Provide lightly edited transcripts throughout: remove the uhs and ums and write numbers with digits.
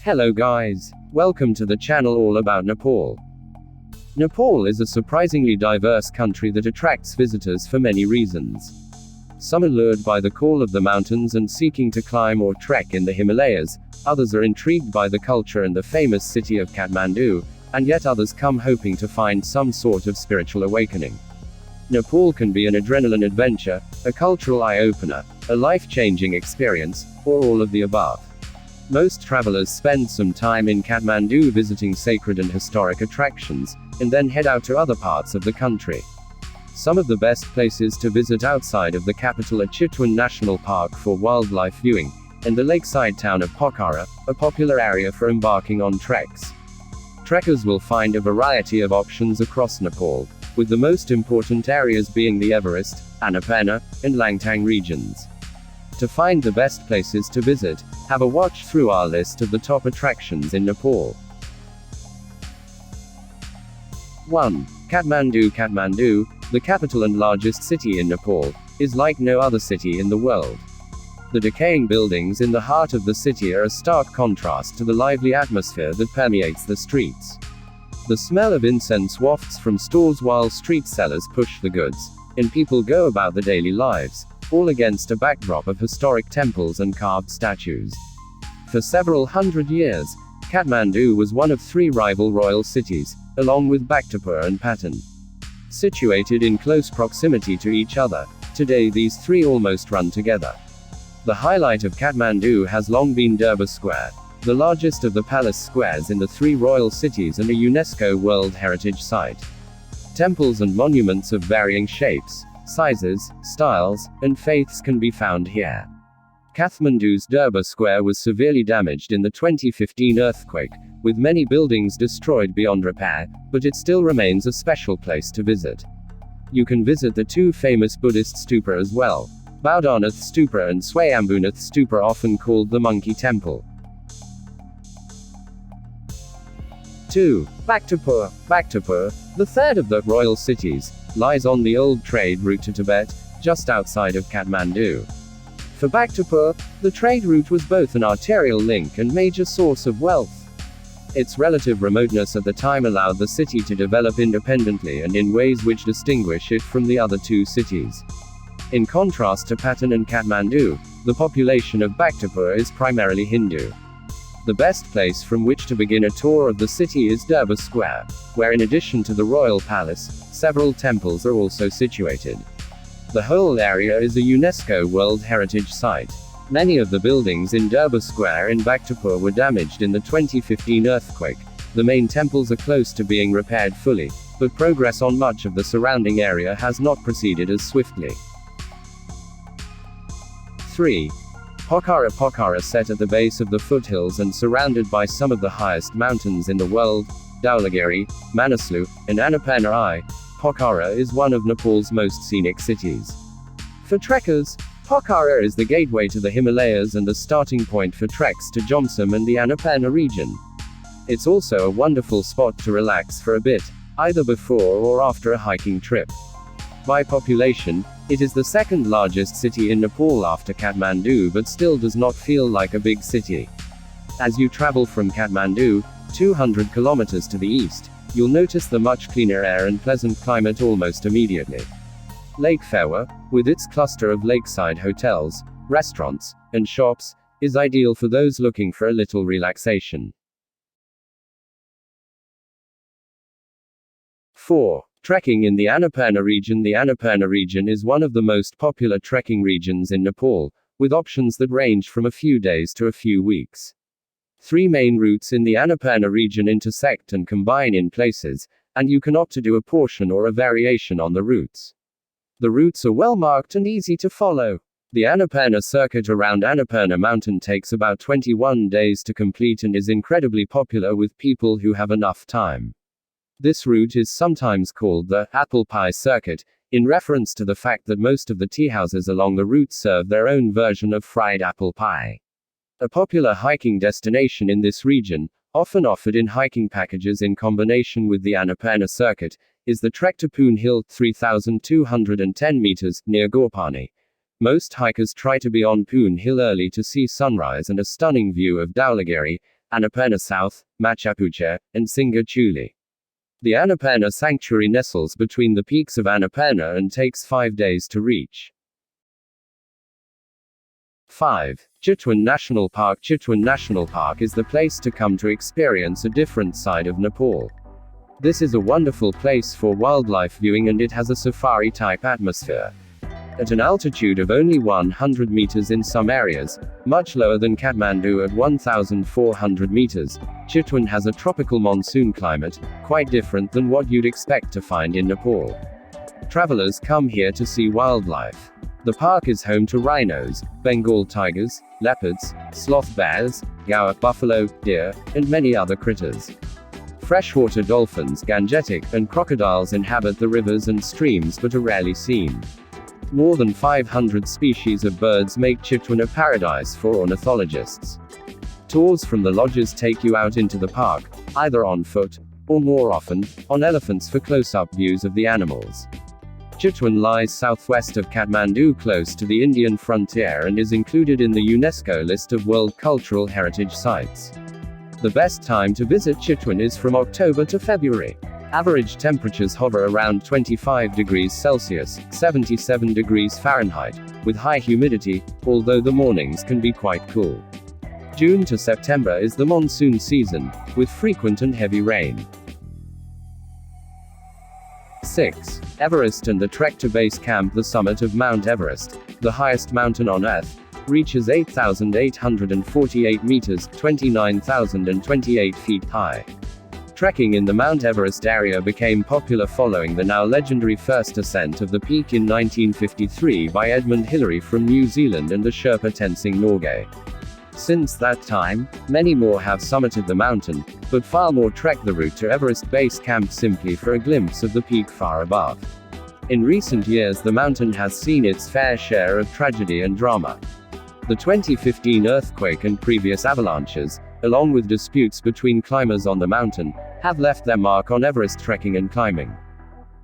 Hello guys, welcome to the channel all about Nepal. Nepal is a surprisingly diverse country that attracts visitors for many reasons. Some are lured by the call of the mountains and seeking to climb or trek in the Himalayas, others are intrigued by the culture and the famous city of Kathmandu, and yet others come hoping to find some sort of spiritual awakening. Nepal can be an adrenaline adventure, a cultural eye-opener, a life-changing experience, or all of the above. Most travelers spend some time in Kathmandu visiting sacred and historic attractions, and then head out to other parts of the country. Some of the best places to visit outside of the capital are Chitwan National Park for wildlife viewing, and the lakeside town of Pokhara, a popular area for embarking on treks. Trekkers will find a variety of options across Nepal, with the most important areas being the Everest, Annapurna, and Langtang regions. To find the best places to visit, have a watch through our list of the top attractions in Nepal. 1. Kathmandu. Kathmandu, the capital and largest city in Nepal, is like no other city in the world. The decaying buildings in the heart of the city are a stark contrast to the lively atmosphere that permeates the streets. The smell of incense wafts from stores while street sellers push the goods, and people go about their daily lives, all against a backdrop of historic temples and carved statues. For several hundred years, Kathmandu was one of three rival royal cities, along with Bhaktapur and Patan. Situated in close proximity to each other, today these three almost run together. The highlight of Kathmandu has long been Durbar Square, the largest of the palace squares in the three royal cities and a UNESCO World Heritage Site. Temples and monuments of varying shapes, sizes, styles, and faiths can be found here. Kathmandu's Durbar Square was severely damaged in the 2015 earthquake, with many buildings destroyed beyond repair, but it still remains a special place to visit. You can visit the two famous Buddhist stupa as well, Bodhanath Stupa and Swayambhunath Stupa, often called the Monkey Temple. 2. Bhaktapur. Bhaktapur, the third of the royal cities, lies on the old trade route to Tibet, just outside of Kathmandu. For Bhaktapur, the trade route was both an arterial link and major source of wealth. Its relative remoteness at the time allowed the city to develop independently and in ways which distinguish it from the other two cities. In contrast to Patan and Kathmandu, the population of Bhaktapur is primarily Hindu. The best place from which to begin a tour of the city is Durbar Square, where in addition to the royal palace, several temples are also situated. The whole area is a UNESCO World Heritage Site. Many of the buildings in Durbar Square in Bhaktapur were damaged in the 2015 earthquake. The main temples are close to being repaired fully, but progress on much of the surrounding area has not proceeded as swiftly. 3. Pokhara. Pokhara, set at the base of the foothills and surrounded by some of the highest mountains in the world, Dhaulagiri, Manaslu, and Annapurna. Pokhara is one of Nepal's most scenic cities. For trekkers, Pokhara is the gateway to the Himalayas and the starting point for treks to Jomsom and the Annapurna region. It's also a wonderful spot to relax for a bit, either before or after a hiking trip. By population, it is the second largest city in Nepal after Kathmandu, but still does not feel like a big city. As you travel from Kathmandu, 200 kilometers to the east, you'll notice the much cleaner air and pleasant climate almost immediately. Lake Fewa, with its cluster of lakeside hotels, restaurants, and shops, is ideal for those looking for a little relaxation. 4. Trekking in the Annapurna region. The Annapurna region is one of the most popular trekking regions in Nepal, with options that range from a few days to a few weeks. Three main routes in the Annapurna region intersect and combine in places, and you can opt to do a portion or a variation on the routes. The routes are well marked and easy to follow. The Annapurna circuit around Annapurna mountain takes about 21 days to complete and is incredibly popular with people who have enough time. This route is sometimes called the apple pie circuit, in reference to the fact that most of the tea houses along the route serve their own version of fried apple pie. A popular hiking destination in this region, often offered in hiking packages in combination with the Annapurna circuit, is the trek to Poon Hill, 3,210 meters, near Gorpani. Most hikers try to be on Poon Hill early to see sunrise and a stunning view of Dhaulagiri, Annapurna South, Machapucha, and Singachuli. The Annapurna Sanctuary nestles between the peaks of Annapurna and takes 5 days to reach. 5. Chitwan National Park. Chitwan National Park is the place to come to experience a different side of Nepal. This is a wonderful place for wildlife viewing and it has a safari-type atmosphere. At an altitude of only 100 meters in some areas, much lower than Kathmandu at 1,400 meters, Chitwan has a tropical monsoon climate, quite different than what you'd expect to find in Nepal. Travelers come here to see wildlife. The park is home to rhinos, Bengal tigers, leopards, sloth bears, gaur buffalo, deer, and many other critters. Freshwater dolphins, gangetic, and crocodiles inhabit the rivers and streams but are rarely seen. More than 500 species of birds make Chitwan a paradise for ornithologists. Tours from the lodges take you out into the park, either on foot, or more often, on elephants for close-up views of the animals. Chitwan lies southwest of Kathmandu close to the Indian frontier and is included in the UNESCO list of World Cultural Heritage Sites. The best time to visit Chitwan is from October to February. Average temperatures hover around 25 degrees Celsius, 77 degrees Fahrenheit, with high humidity, although the mornings can be quite cool. June to September is the monsoon season, with frequent and heavy rain. 6. Everest and the trek to base camp. The summit of Mount Everest, the highest mountain on Earth, reaches 8,848 meters, 29,028 feet high. Trekking in the Mount Everest area became popular following the now legendary first ascent of the peak in 1953 by Edmund Hillary from New Zealand and the Sherpa Tenzing Norgay. Since that time, many more have summited the mountain, but far more trek the route to Everest Base Camp simply for a glimpse of the peak far above. In recent years, the mountain has seen its fair share of tragedy and drama. The 2015 earthquake and previous avalanches, along with disputes between climbers on the mountain, have left their mark on Everest trekking and climbing.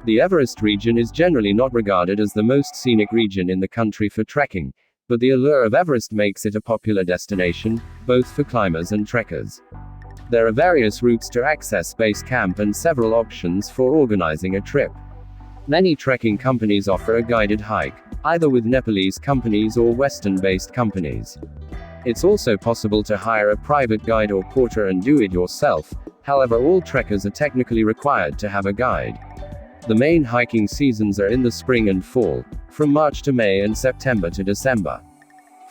The Everest region is generally not regarded as the most scenic region in the country for trekking, but the allure of Everest makes it a popular destination, both for climbers and trekkers. There are various routes to access base camp and several options for organizing a trip. Many trekking companies offer a guided hike, either with Nepalese companies or Western-based companies. It's also possible to hire a private guide or porter and do it yourself, however all trekkers are technically required to have a guide. The main hiking seasons are in the spring and fall, from March to May and September to December.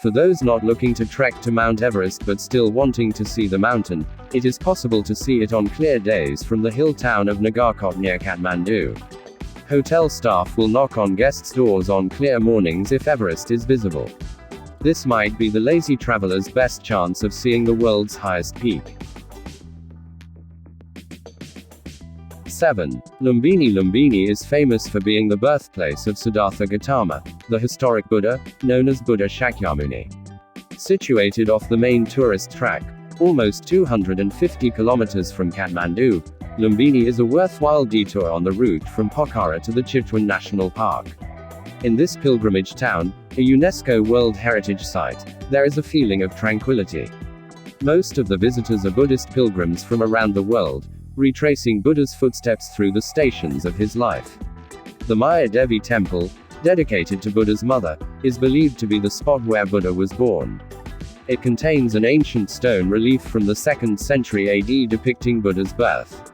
For those not looking to trek to Mount Everest but still wanting to see the mountain, it is possible to see it on clear days from the hill town of Nagarkot near Kathmandu. Hotel staff will knock on guests' doors on clear mornings if Everest is visible. This might be the lazy traveler's best chance of seeing the world's highest peak. 7. Lumbini. Lumbini is famous for being the birthplace of Siddhartha Gautama, the historic Buddha, known as Buddha Shakyamuni. Situated off the main tourist track, almost 250 kilometers from Kathmandu, Lumbini is a worthwhile detour on the route from Pokhara to the Chitwan National Park. In this pilgrimage town, a UNESCO World Heritage Site, there is a feeling of tranquility. Most of the visitors are Buddhist pilgrims from around the world, retracing Buddha's footsteps through the stations of his life. The Maya Devi Temple, dedicated to Buddha's mother, is believed to be the spot where Buddha was born. It contains an ancient stone relief from the 2nd century AD depicting Buddha's birth.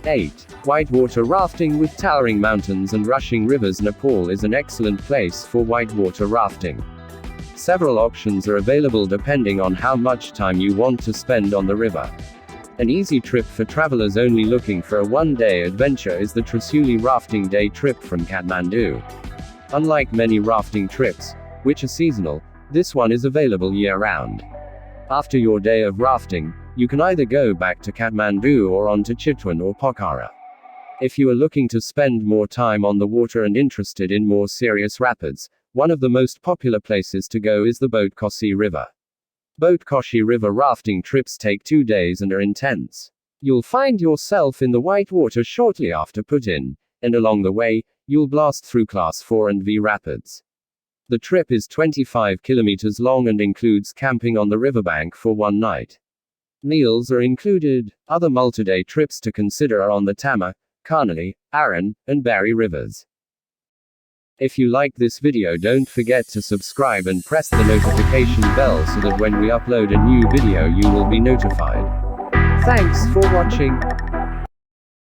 8. Whitewater rafting. With towering mountains and rushing rivers, Nepal is an excellent place for whitewater rafting. Several options are available depending on how much time you want to spend on the river. An easy trip for travelers only looking for a one-day adventure is the Trishuli rafting day trip from Kathmandu. Unlike many rafting trips, which are seasonal, this one is available year-round. After your day of rafting, you can either go back to Kathmandu or on to Chitwan or Pokhara. If you are looking to spend more time on the water and interested in more serious rapids, one of the most popular places to go is the Bhaktapur River. Bhaktapur River rafting trips take 2 days and are intense. You'll find yourself in the white water shortly after put in, and along the way, you'll blast through Class 4 and V rapids. The trip is 25 kilometers long and includes camping on the riverbank for one night. Meals are included. Other multi-day trips to consider are on the Tama, Karnali, Aran, and Barry rivers. If you like this video, don't forget to subscribe and press the notification bell so that when we upload a new video you will be notified. Thanks for watching.